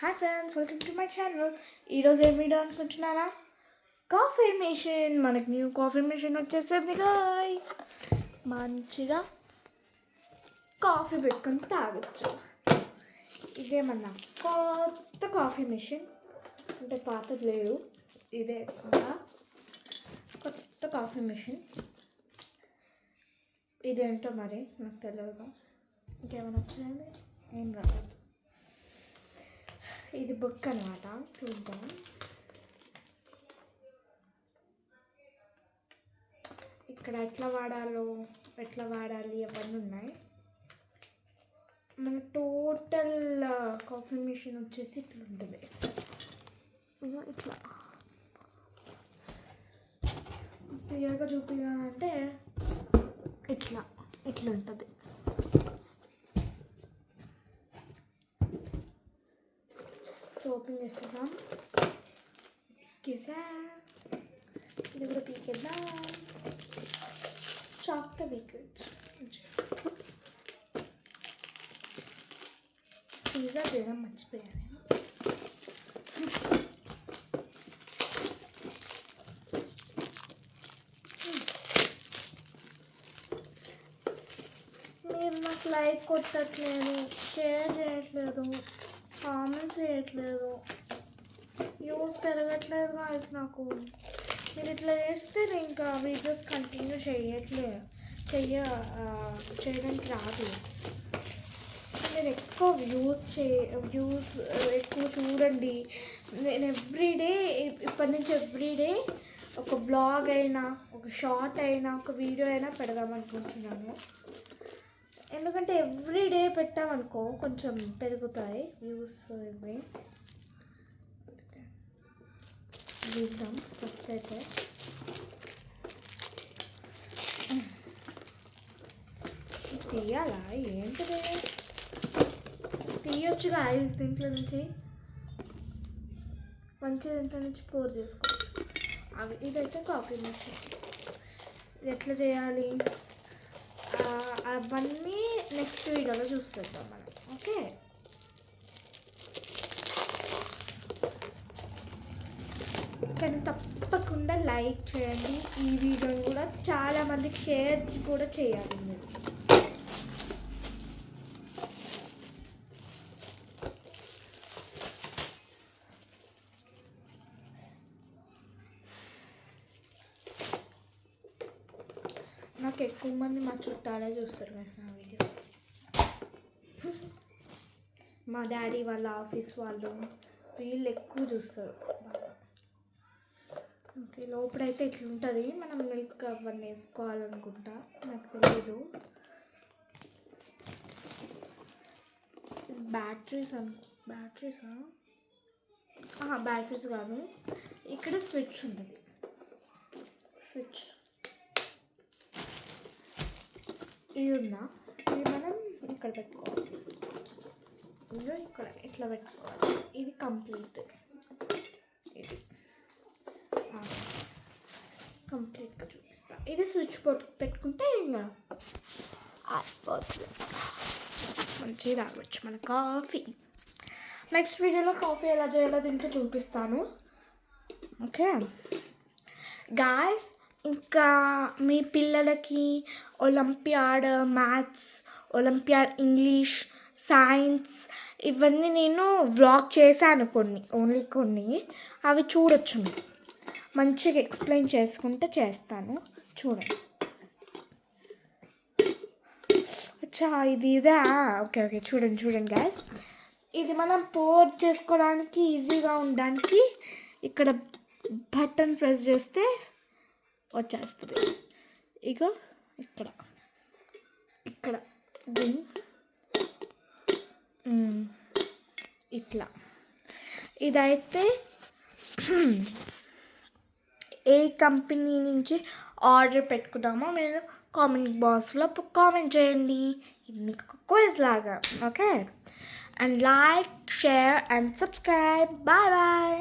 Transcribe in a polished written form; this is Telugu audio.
Hi friends, welcome to my channel. ఈరోజు ఏం వీడియో అనుకుంటున్నారా? Coffee machine. మనకి న్యూ కాఫీ మెషిన్ వచ్చేసింది గాయ్. మంచిగా కాఫీ పెట్టుకొని తాగొచ్చు. ఇదేమన్నా కొత్త కాఫీ మెషిన్ అంటే పాతది లేదు, ఇదే కొత్త కాఫీ మెషిన్. ఇదేంటో మరి నాకు తెలియదు. ఇంకేమైనా వచ్చాయండి? ఏం రాలేదు. ఇది బుక్ అనమాట, చూద్దాం. ఇక్కడ ఎట్లా వాడాలి అవన్నీ ఉన్నాయి. మన టోటల్ కాఫీ మెషిన్ వచ్చేసి ఇట్లా ఉంటుంది. ఇట్లా క్లియర్గా చూపించాలంటే ఇట్లా ఉంటుంది. సో ఓపెన్ చేసేద్దాం. ఇది కూడా పీకేద్దాం. చాక్తో పీకేయచ్చు. సీజర్ చేయడం మర్చిపోయాను. మీరు నాకు లైక్ కొట్టట్లేదు, షేర్ చేయట్లేదు, కామెంట్స్ చేయట్లేదు, వ్యూస్ పెరగట్లేదు గాయస్. నాకు మీరు ఇట్లా చేస్తే నేను ఇంకా వీడియోస్ కంటిన్యూ చేయడానికి రాదు. మీరు ఎక్కువ వ్యూస్ ఎక్కువ చూడండి. నేను ఎవ్రీడే ఇప్పటి నుంచి ఎవ్రీడే ఒక బ్లాగ్ అయినా, ఒక షార్ట్ అయినా, ఒక వీడియో అయినా పెడదామనుకుంటున్నాను. ఎందుకంటే ఎవ్రీడే పెట్టామనుకో కొంచెం పెరుగుతాయి వ్యూస్. ఇవి చూద్దాం. ఫస్ట్ అయితే తీయాలా? ఏంటిది? తీయొచ్చుగా దీంట్లో నుంచి, మంచి దీంట్లో నుంచి పోర్ చేసుకోవచ్చు. ఇదైతే కాఫీ మెషిన్. ఇది ఎట్లా చేయాలి అవన్నీ నెక్స్ట్ వీడియోలో చూసేద్దాం మనం. ఓకే, కానీ తప్పకుండా లైక్ చేయండి. ఈ వీడియోని కూడా చాలామందికి షేర్ కూడా చేయాలి మీరు. నాకు ఎక్కువ మంది మా చుట్టాలే చూస్తారు నా వీడియోస్. మా డాడీ వాళ్ళ ఆఫీస్ వాళ్ళు వీళ్ళు ఎక్కువ చూస్తారు. ఓకే, లోపలైతే ఇట్లుంటుంది. మనం మిల్క్ అవన్నీ వేసుకోవాలనుకుంటా, నాకు తెలీదు. బ్యాటరీస్ కాదు. ఇక్కడ స్విచ్ ఉంటుంది. ఇది ఉందా? ఇది మనం ఇక్కడ పెట్టుకోవాలి. ఇక్కడ ఇట్లా పెట్టుకోవాలి. ఇది కంప్లీట్. ఇది కంప్లీట్గా చూపిస్తా. ఇది స్విచ్ పెట్టుకుంటే ఇంకా మంచిగా తాగొచ్చు మన కాఫీ. నెక్స్ట్ వీడియోలో కాఫీ ఎలా చేయాలో దీంట్లో చూపిస్తాను. ఓకే గాయస్, ఇంకా మీ పిల్లలకి olympiad maths, olympiad English, science ఇవన్నీ నేను వ్లాగ్ చేశాను ఓన్లీ కొన్ని. అవి చూడొచ్చు మీరు. మంచిగా ఎక్స్ప్లెయిన్ చేసుకుంటే చేస్తాను, చూడండి. అచ్చా, ఇదా? ఓకే, చూడండి గాయస్. ఇది మనం పోర్ చేసుకోవడానికి ఈజీగా ఉండడానికి ఇక్కడ బటన్ ప్రెస్ చేస్తే వచ్చేస్తుంది. ఇక ఇక్కడ ఇట్లా. ఇదైతే ఏ కంపెనీ నుంచి ఆర్డర్ పెట్టుకున్నామో మీరు కామెంట్ బాక్స్లో కామెంట్ చేయండి. ఇది మీకు క్విజ్ లాగా. Okay, and like, share and subscribe. Bye.